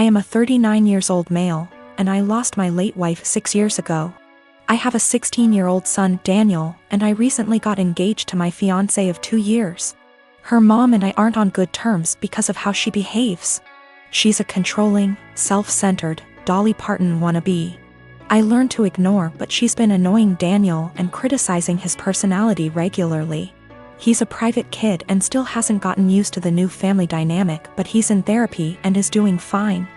I am a 39 years old male, and I lost my late wife 6 years ago. I have a 16-year-old son, Daniel, and I recently got engaged to my fiancé of 2 years. Her mom and I aren't on good terms because of how she behaves. She's a controlling, self-centered, Dolly Parton wannabe. I learned to ignore, but she's been annoying Daniel and criticizing his personality regularly. He's a private kid and still hasn't gotten used to the new family dynamic, but he's in therapy and is doing fine.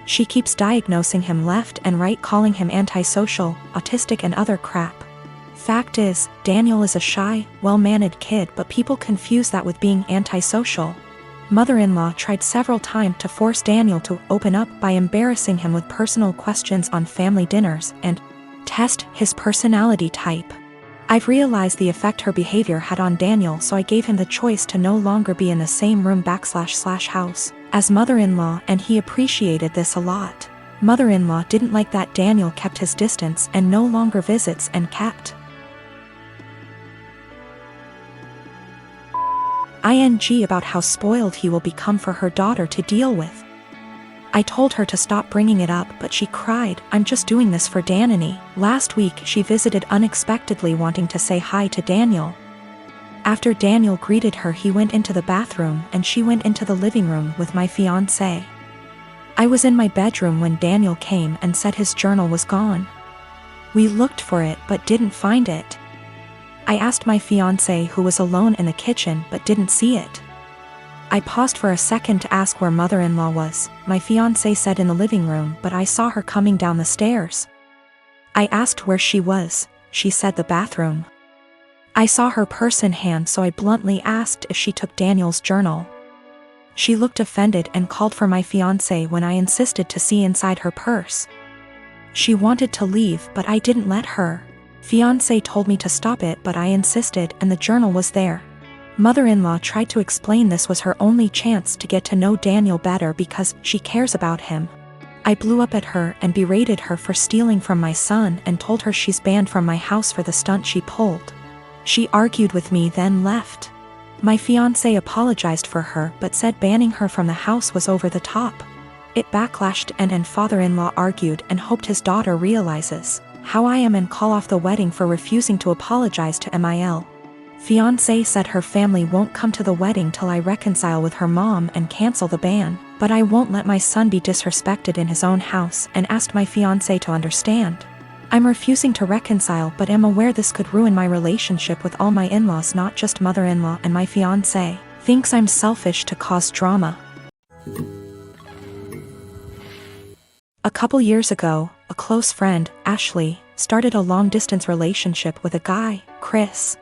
She keeps diagnosing him left and right, calling him antisocial, autistic and other crap. Fact is, Daniel is a shy, well-mannered kid, but people confuse that with being antisocial. Mother-in-law tried several times to force Daniel to open up by embarrassing him with personal questions on family dinners and test his personality type. I've realized the effect her behavior had on Daniel, so I gave him the choice to no longer be in the same room / house as mother-in-law, and he appreciated this a lot. Mother-in-law didn't like that Daniel kept his distance and no longer visits and kept ing about how spoiled he will become for her daughter to deal with. I told her to stop bringing it up, but she cried, "I'm just doing this for Danny." Last week she visited unexpectedly, wanting to say hi to Daniel. After Daniel greeted her, he went into the bathroom and she went into the living room with my fiancé. I was in my bedroom when Daniel came and said his journal was gone. We looked for it but didn't find it. I asked my fiancé, who was alone in the kitchen, but didn't see it. I paused for a second to ask where mother-in-law was. My fiancé said in the living room, but I saw her coming down the stairs. I asked where she was. She said the bathroom. I saw her purse in hand, so I bluntly asked if she took Daniel's journal. She looked offended and called for my fiancé when I insisted to see inside her purse. She wanted to leave, but I didn't let her. Fiancé told me to stop it, but I insisted, and the journal was there. Mother-in-law tried to explain this was her only chance to get to know Daniel better because she cares about him. I blew up at her and berated her for stealing from my son and told her she's banned from my house for the stunt she pulled. She argued with me, then left. My fiancé apologized for her but said banning her from the house was over the top. It backlashed and father-in-law argued and hoped his daughter realizes how I am and call off the wedding for refusing to apologize to Mil. Fiancé said her family won't come to the wedding till I reconcile with her mom and cancel the ban, but I won't let my son be disrespected in his own house and asked my fiancé to understand. I'm refusing to reconcile but am aware this could ruin my relationship with all my in-laws, not just mother-in-law, and my fiancé thinks I'm selfish to cause drama. A couple years ago, a close friend, Ashley, started a long-distance relationship with a guy, Chris.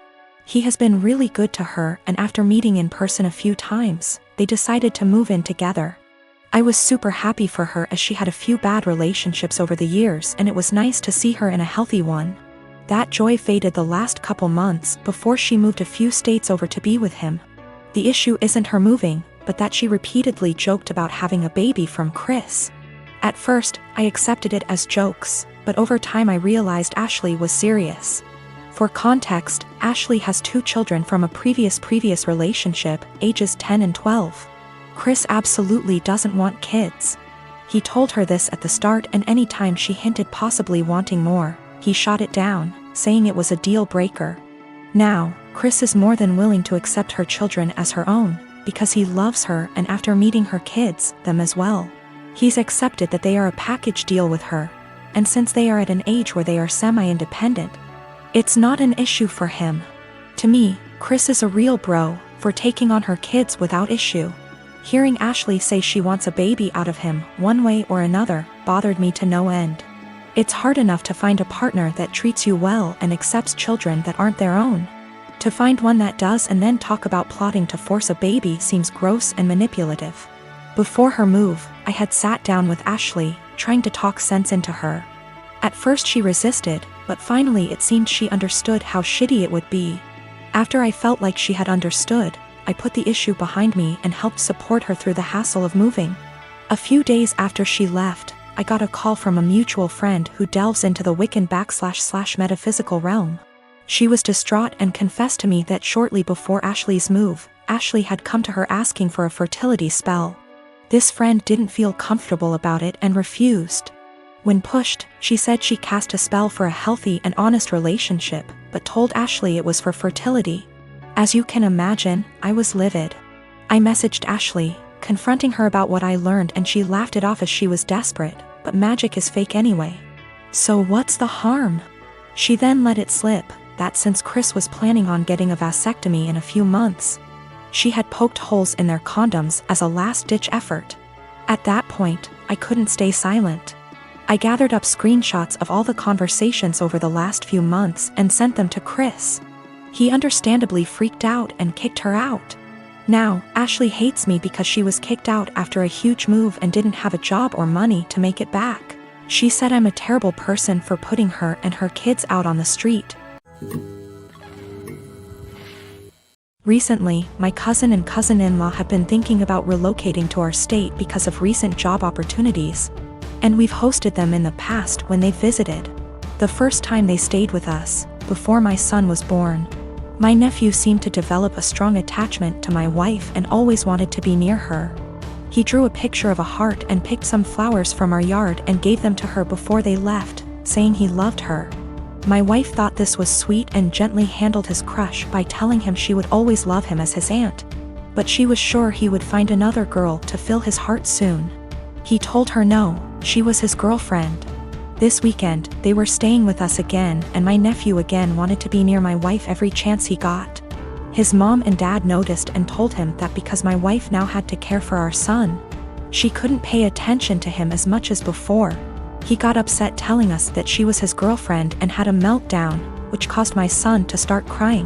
He has been really good to her, and after meeting in person a few times, they decided to move in together. I was super happy for her as she had a few bad relationships over the years, and it was nice to see her in a healthy one. That joy faded the last couple months before she moved a few states over to be with him. The issue isn't her moving, but that she repeatedly joked about having a baby from Chris. At first, I accepted it as jokes, but over time I realized Ashley was serious. For context, Ashley has 2 children from a previous relationship, ages 10 and 12. Chris absolutely doesn't want kids. He told her this at the start, and anytime she hinted possibly wanting more, he shot it down, saying it was a deal breaker. Now, Chris is more than willing to accept her children as her own, because he loves her, and after meeting her kids, them as well. He's accepted that they are a package deal with her, and since they are at an age where they are semi-independent, it's not an issue for him. To me, Chris is a real bro for taking on her kids without issue. Hearing Ashley say she wants a baby out of him, one way or another, bothered me to no end. It's hard enough to find a partner that treats you well and accepts children that aren't their own. To find one that does and then talk about plotting to force a baby seems gross and manipulative. Before her move, I had sat down with Ashley, trying to talk sense into her. At first she resisted, but finally it seemed she understood how shitty it would be. After I felt like she had understood, I put the issue behind me and helped support her through the hassle of moving. A few days after she left, I got a call from a mutual friend who delves into the Wiccan / metaphysical realm. She was distraught and confessed to me that shortly before Ashley's move, Ashley had come to her asking for a fertility spell. This friend didn't feel comfortable about it and refused. When pushed, she said she cast a spell for a healthy and honest relationship, but told Ashley it was for fertility. As you can imagine, I was livid. I messaged Ashley, confronting her about what I learned, and she laughed it off as she was desperate, but magic is fake anyway. So what's the harm? She then let it slip that since Chris was planning on getting a vasectomy in a few months, she had poked holes in their condoms as a last-ditch effort. At that point, I couldn't stay silent. I gathered up screenshots of all the conversations over the last few months and sent them to Chris. He understandably freaked out and kicked her out. Now, Ashley hates me because she was kicked out after a huge move and didn't have a job or money to make it back. She said I'm a terrible person for putting her and her kids out on the street. Recently, my cousin and cousin-in-law have been thinking about relocating to our state because of recent job opportunities, and we've hosted them in the past when they visited. The first time they stayed with us, before my son was born. My nephew seemed to develop a strong attachment to my wife and always wanted to be near her. He drew a picture of a heart and picked some flowers from our yard and gave them to her before they left, saying he loved her. My wife thought this was sweet and gently handled his crush by telling him she would always love him as his aunt. But she was sure he would find another girl to fill his heart soon. He told her no, she was his girlfriend. This weekend, they were staying with us again, and my nephew again wanted to be near my wife every chance he got. His mom and dad noticed and told him that because my wife now had to care for our son, she couldn't pay attention to him as much as before. He got upset telling us that she was his girlfriend and had a meltdown, which caused my son to start crying.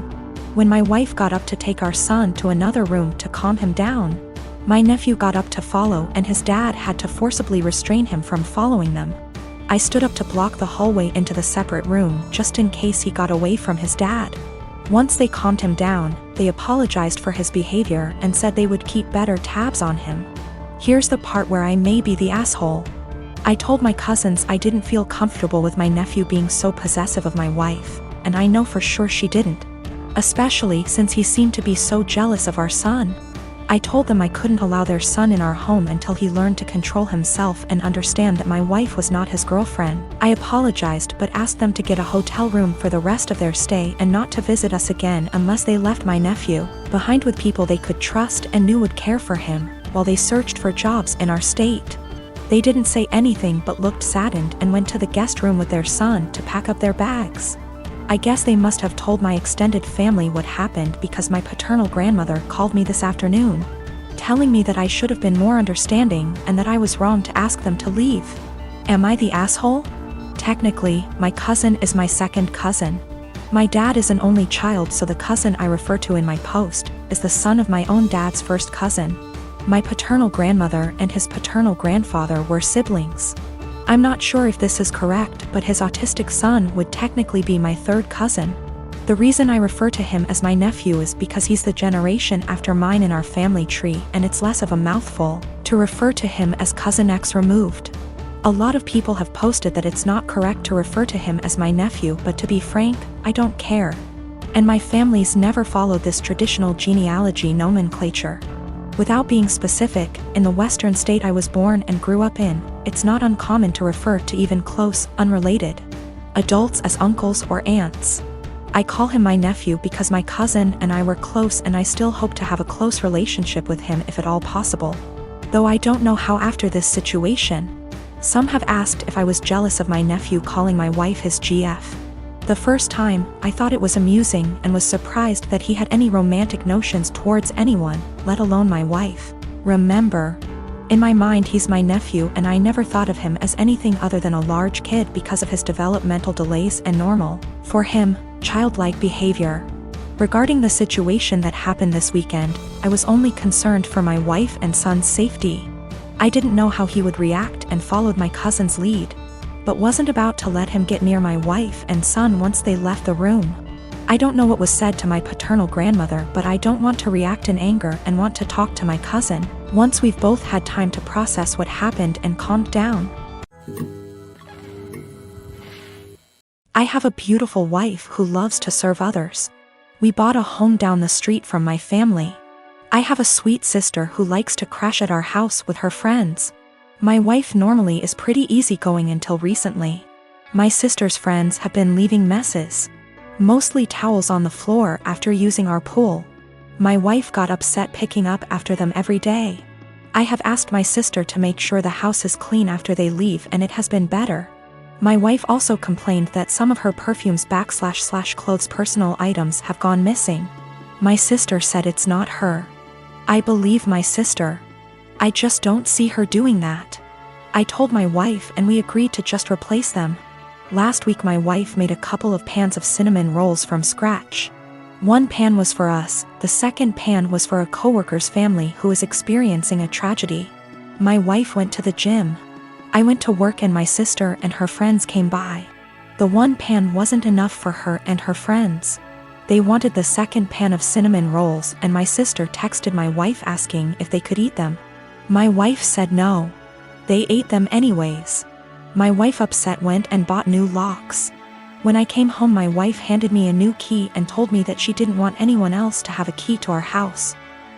When my wife got up to take our son to another room to calm him down, my nephew got up to follow and his dad had to forcibly restrain him from following them. I stood up to block the hallway into the separate room just in case he got away from his dad. Once they calmed him down, they apologized for his behavior and said they would keep better tabs on him. Here's the part where I may be the asshole. I told my cousins I didn't feel comfortable with my nephew being so possessive of my wife, and I know for sure she didn't. Especially since he seemed to be so jealous of our son. I told them I couldn't allow their son in our home until he learned to control himself and understand that my wife was not his girlfriend. I apologized but asked them to get a hotel room for the rest of their stay and not to visit us again unless they left my nephew behind with people they could trust and knew would care for him, while they searched for jobs in our state. They didn't say anything but looked saddened and went to the guest room with their son to pack up their bags. I guess they must have told my extended family what happened because my paternal grandmother called me this afternoon, telling me that I should have been more understanding and that I was wrong to ask them to leave. Am I the asshole? Technically, my cousin is my second cousin. My dad is an only child, so the cousin I refer to in my post is the son of my own dad's first cousin. My paternal grandmother and his paternal grandfather were siblings. I'm not sure if this is correct, but his autistic son would technically be my third cousin. The reason I refer to him as my nephew is because he's the generation after mine in our family tree, and it's less of a mouthful to refer to him as cousin X removed. A lot of people have posted that it's not correct to refer to him as my nephew, but to be frank, I don't care. And my family's never followed this traditional genealogy nomenclature. Without being specific, in the western state I was born and grew up in, it's not uncommon to refer to even close, unrelated adults as uncles or aunts. I call him my nephew because my cousin and I were close, and I still hope to have a close relationship with him if at all possible. Though I don't know how after this situation. Some have asked if I was jealous of my nephew calling my wife his GF. The first time, I thought it was amusing and was surprised that he had any romantic notions towards anyone, let alone my wife. Remember, in my mind he's my nephew and I never thought of him as anything other than a large kid because of his developmental delays and normal, for him, childlike behavior. Regarding the situation that happened this weekend, I was only concerned for my wife and son's safety. I didn't know how he would react and followed my cousin's lead, but wasn't about to let him get near my wife and son once they left the room. I don't know what was said to my paternal grandmother, but I don't want to react in anger and want to talk to my cousin once we've both had time to process what happened and calmed down. I have a beautiful wife who loves to serve others. We bought a home down the street from my family. I have a sweet sister who likes to crash at our house with her friends. My wife normally is pretty easygoing until recently. My sister's friends have been leaving messes, mostly towels on the floor after using our pool. My wife got upset picking up after them every day. I have asked my sister to make sure the house is clean after they leave, and it has been better. My wife also complained that some of her perfumes / clothes personal items have gone missing. My sister said it's not her. I believe my sister. I just don't see her doing that. I told my wife and we agreed to just replace them. Last week my wife made a couple of pans of cinnamon rolls from scratch. One pan was for us, the second pan was for a coworker's family who is experiencing a tragedy. My wife went to the gym. I went to work and my sister and her friends came by. The one pan wasn't enough for her and her friends. They wanted the second pan of cinnamon rolls and my sister texted my wife asking if they could eat them. My wife said no. They ate them anyways. My wife upset went and bought new locks. When I came home my wife handed me a new key and told me that she didn't want anyone else to have a key to our house.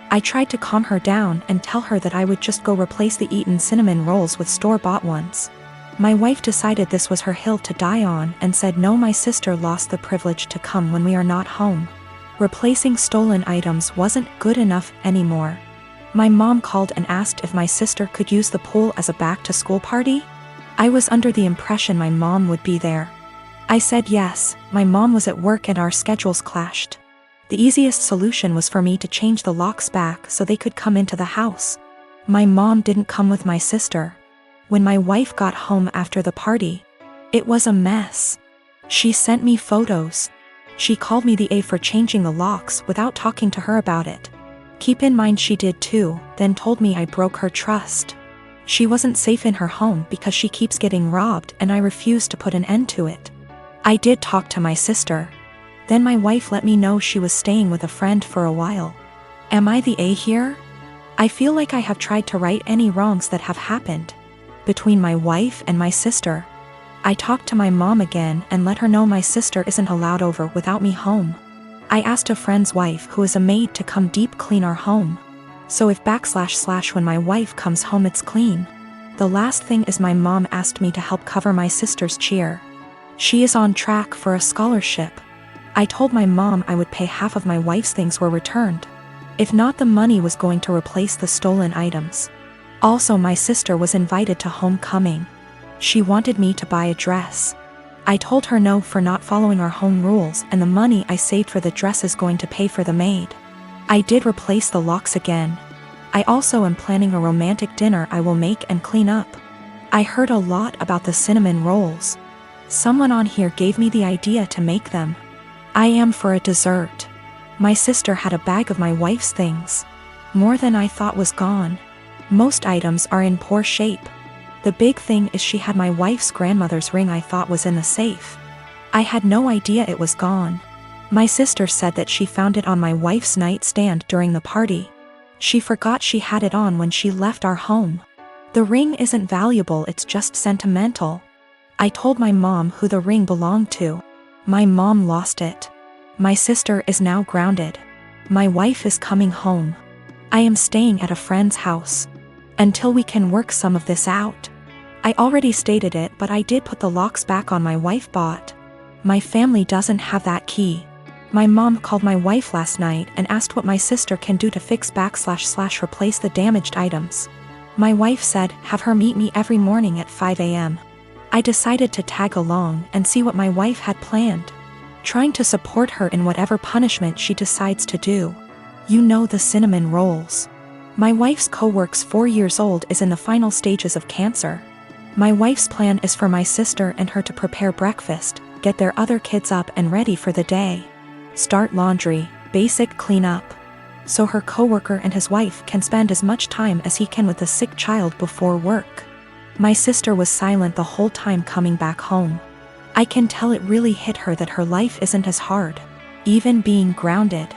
I tried to calm her down and tell her that I would just go replace the eaten cinnamon rolls with store-bought ones. My wife decided this was her hill to die on and said no, my sister lost the privilege to come when we are not home. Replacing stolen items wasn't good enough anymore. My mom called and asked if my sister could use the pool as a back-to-school party. I was under the impression my mom would be there. I said yes. My mom was at work and our schedules clashed. The easiest solution was for me to change the locks back so they could come into the house. My mom didn't come with my sister. When my wife got home after the party, it was a mess. She sent me photos. She called me the A for changing the locks without talking to her about it. Keep in mind she did too, then told me I broke her trust. She wasn't safe in her home because she keeps getting robbed and I refused to put an end to it. I did talk to my sister. Then my wife let me know she was staying with a friend for a while. Am I the A here? I feel like I have tried to right any wrongs that have happened between my wife and my sister. I talked to my mom again and let her know my sister isn't allowed over without me home. I asked a friend's wife who is a maid to come deep clean our home. So if / when my wife comes home it's clean. The last thing is my mom asked me to help cover my sister's cheer. She is on track for a scholarship. I told my mom I would pay half of my wife's things were returned. If not, the money was going to replace the stolen items. Also, my sister was invited to homecoming. She wanted me to buy a dress. I told her no for not following our home rules, and the money I saved for the dress is going to pay for the maid. I did replace the locks again. I also am planning a romantic dinner I will make and clean up. I heard a lot about the cinnamon rolls. Someone on here gave me the idea to make them. I am for a dessert. My sister had a bag of my wife's things. More than I thought was gone. Most items are in poor shape. The big thing is she had my wife's grandmother's ring I thought was in the safe. I had no idea it was gone. My sister said that she found it on my wife's nightstand during the party. She forgot she had it on when she left our home. The ring isn't valuable, it's just sentimental. I told my mom who the ring belonged to. My mom lost it. My sister is now grounded. My wife is coming home. I am staying at a friend's house until we can work some of this out. I already stated it, but I did put the locks back on my wife bought. My family doesn't have that key. My mom called my wife last night and asked what my sister can do to fix / replace the damaged items. My wife said have her meet me every morning at 5 a.m. I decided to tag along and see what my wife had planned, trying to support her in whatever punishment she decides to do. You know, the cinnamon rolls. My wife's co-worker's 4 years old is in the final stages of cancer. My wife's plan is for my sister and her to prepare breakfast, get their other kids up and ready for the day, start laundry, basic cleanup, so her co-worker and his wife can spend as much time as he can with the sick child before work. My sister was silent the whole time coming back home. I can tell it really hit her that her life isn't as hard, even being grounded.